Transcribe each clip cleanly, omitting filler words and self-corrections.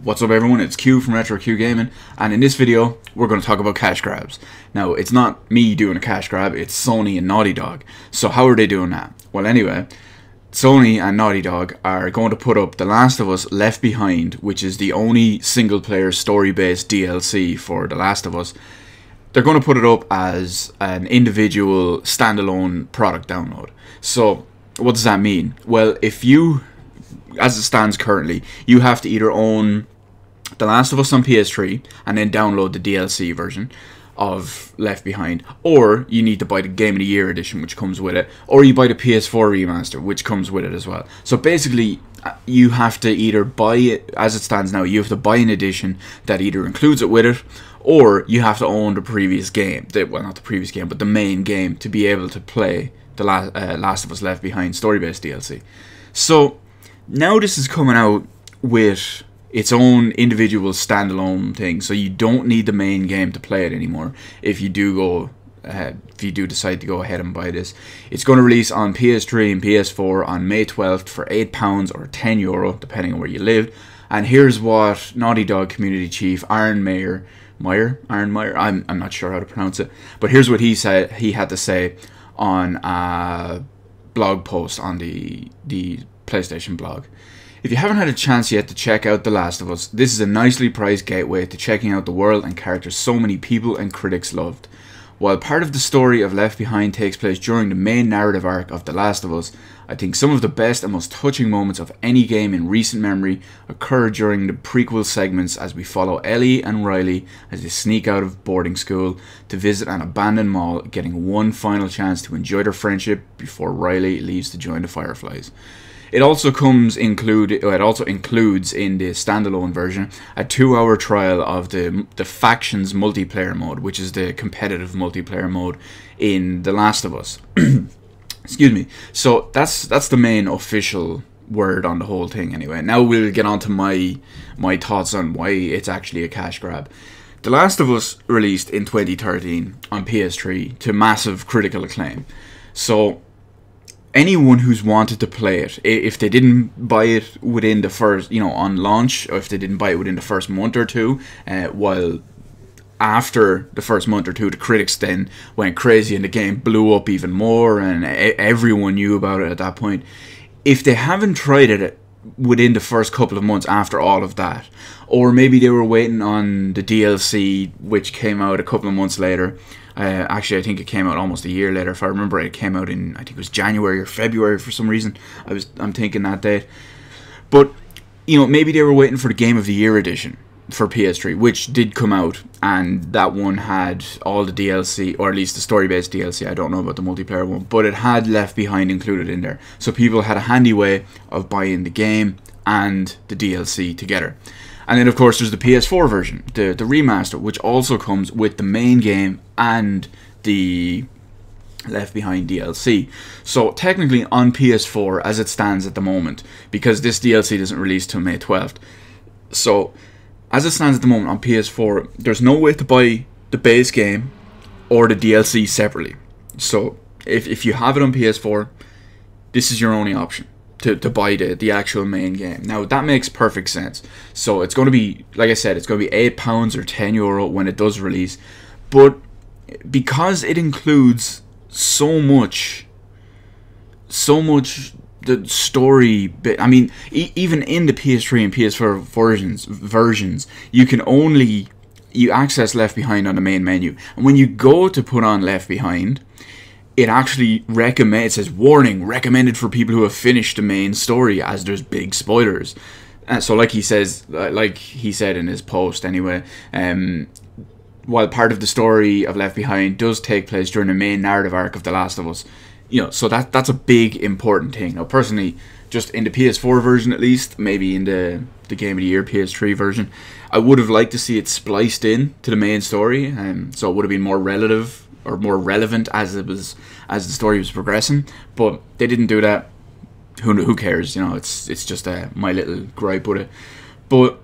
What's up everyone, it's Q from Retro Q Gaming, and in this video we're going to talk about cash grabs. Now it's not me doing a cash grab, it's Sony and Naughty Dog. So how are they doing that? Well anyway, Sony and Naughty Dog are going to put up The Last of Us Left Behind, which is the only single player story based DLC for The Last of Us. They're going to put it up as an individual standalone product download. So what does that mean? Well, if you, as it stands currently, you have to either own The Last of Us on PS3 and then download the DLC version of Left Behind, or you need to buy the Game of the Year edition, which comes with it, or you buy the PS4 remaster, which comes with it as well. So basically, you have to either buy it, as it stands now, you have to buy an edition that either includes it with it, or you have to own the previous game, well not the previous game, but the main game, to be able to play the Last of Us Left Behind story-based DLC. So now this is coming out with its own individual standalone thing, so you don't need the main game to play it anymore. If you do decide to go ahead and buy this, it's going to release on PS3 and PS4 on May 12th for £8 or €10, depending on where you live. And here's what Naughty Dog community chief Aaron Meyer, I'm not sure how to pronounce it, but here's what he said. He had to say on a blog post on the PlayStation blog. If you haven't had a chance yet to check out The Last of Us, this is a nicely priced gateway to checking out the world and characters so many people and critics loved. While part of the story of Left Behind takes place during the main narrative arc of The Last of Us, I think some of the best and most touching moments of any game in recent memory occur during the prequel segments as we follow Ellie and Riley as they sneak out of boarding school to visit an abandoned mall, getting one final chance to enjoy their friendship before Riley leaves to join the Fireflies. It also includes in the standalone version a 2-hour trial of the Factions multiplayer mode, which is the competitive multiplayer mode in The Last of Us. Excuse me. So that's the main official word on the whole thing anyway. Now we'll get on to my thoughts on why it's actually a cash grab. The Last of Us released in 2013 on PS3 to massive critical acclaim. So anyone who's wanted to play it, if they didn't buy it within the first, on launch, or if they didn't buy it within the first month or two, while after the first month or two, the critics then went crazy and the game blew up even more and everyone knew about it at that point. If they haven't tried it within the first couple of months after all of that, or maybe they were waiting on the DLC, which came out a couple of months later. Actually, I think it came out almost a year later. If I remember, it came out in, I think it was January or February for some reason. I'm thinking that date. But maybe they were waiting for the Game of the Year edition for PS3, which did come out, and that one had all the DLC, or at least the story-based DLC. I don't know about the multiplayer one, but it had Left Behind included in there, so people had a handy way of buying the game and the DLC together. And then of course there's the PS4 version, the remaster, which also comes with the main game and the Left Behind DLC. So technically on PS4 as it stands at the moment, because this DLC doesn't release till May 12th. So as it stands at the moment on PS4, there's no way to buy the base game or the DLC separately. So if you have it on PS4, this is your only option to buy the actual main game. Now that makes perfect sense. So it's going to be, like I said, it's going to be £8 or €10 when it does release. But because it includes so much the story bit, I mean, even in the PS3 and PS4 versions, you access Left Behind on the main menu, and when you go to put on Left Behind, it actually it says warning, recommended for people who have finished the main story, as there's big spoilers. So like he said in his post anyway, while part of the story of Left Behind does take place during the main narrative arc of The Last of Us, so that's a big important thing. Now personally, just in the PS4 version at least, maybe in the Game of the Year PS3 version, I would have liked to see it spliced in to the main story, so it would have been more relative or more relevant as the story was progressing. But they didn't do that. Who cares? It's just my little gripe with it. But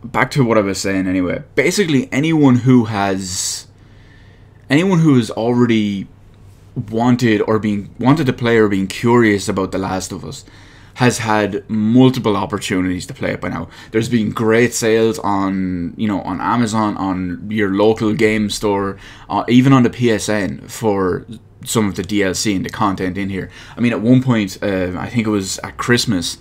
back to what I was saying anyway. Basically, anyone who has already wanted to play or being curious about The Last of Us has had multiple opportunities to play it by now. There's been great sales on, you know, on Amazon, on your local game store, even on the PSN for some of the DLC and the content in here. I mean, at one point, I think it was at Christmas,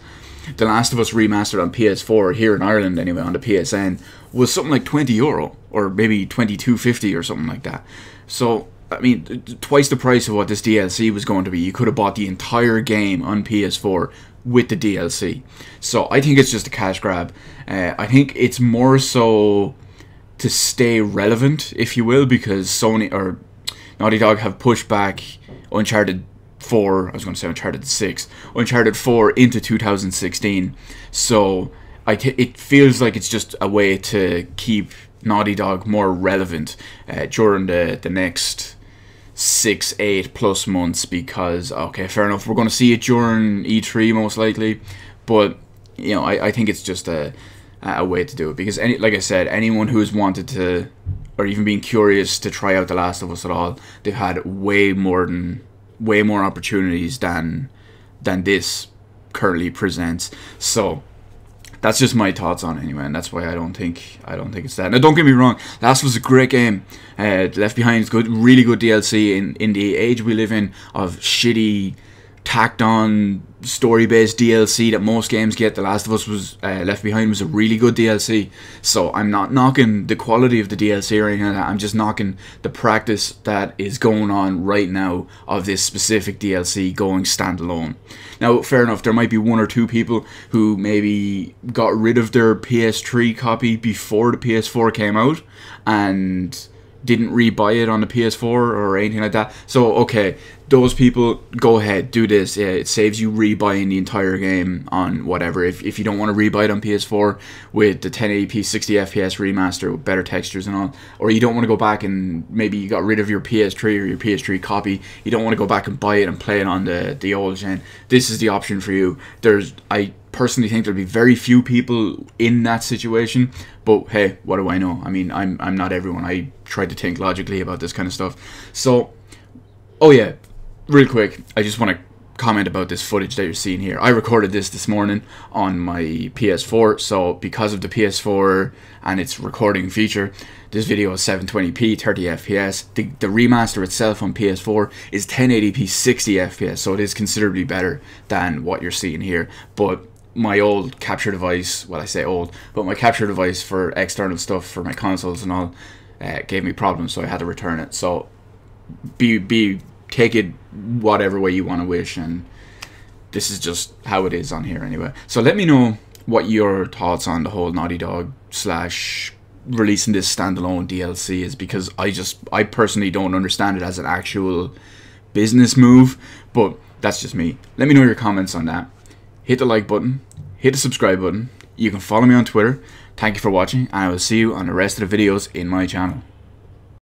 The Last of Us Remastered on PS4 here in Ireland anyway, on the PSN, was something like €20 or maybe $22.50 or something like that. So I mean, twice the price of what this DLC was going to be. You could have bought the entire game on PS4 with the DLC. So I think it's just a cash grab. I think it's more so to stay relevant, if you will, because Sony or Naughty Dog have pushed back Uncharted 4, I was going to say Uncharted 6, Uncharted 4 into 2016. So it feels like it's just a way to keep Naughty Dog more relevant during the next 6-8 plus months, because okay, fair enough, we're going to see it during E3 most likely, but you know, I think it's just a way to do it, because like I said, anyone who's wanted to or even been curious to try out The Last of Us at all, they've had way more opportunities than this currently presents. So that's just my thoughts on it anyway, and that's why I don't think it's that. Now, don't get me wrong, Last was a great game. Left Behind is good, really good DLC in the age we live in of shitty, tacked on story-based DLC that most games get. The Last of Us was Left Behind was a really good DLC. So I'm not knocking the quality of the DLC or anything like that. I'm just knocking the practice that is going on right now of this specific DLC going standalone. Now, fair enough, there might be one or two people who maybe got rid of their PS3 copy before the PS4 came out and didn't rebuy it on the PS4 or anything like that. So okay, those people, go ahead, do this. It saves you rebuying the entire game on whatever. If you don't want to rebuy it on PS4 with the 1080p 60 FPS remaster with better textures and all, or you don't want to go back and maybe you got rid of your PS3 or your PS3 copy, you don't want to go back and buy it and play it on the old gen, this is the option for you. I personally think there'll be very few people in that situation, but hey, what do I know? I mean, I'm not everyone. I try to think logically about this kind of stuff. So, oh yeah, real quick, I just want to comment about this footage that you're seeing here. I recorded this morning on my PS4, so because of the PS4 and its recording feature, this video is 720p 30 FPS. The remaster itself on PS4 is 1080p 60 FPS, so it is considerably better than what you're seeing here. But my old capture device, well, I say old, but my capture device for external stuff for my consoles and all gave me problems, so I had to return it. So take it whatever way you want to wish, and this is just how it is on here anyway. So let me know what your thoughts on the whole Naughty Dog / releasing this standalone DLC is, because I personally don't understand it as an actual business move, but that's just me. Let me know your comments on that. Hit the like button, hit the subscribe button. You can follow me on Twitter. Thank you for watching, and I will see you on the rest of the videos in my channel.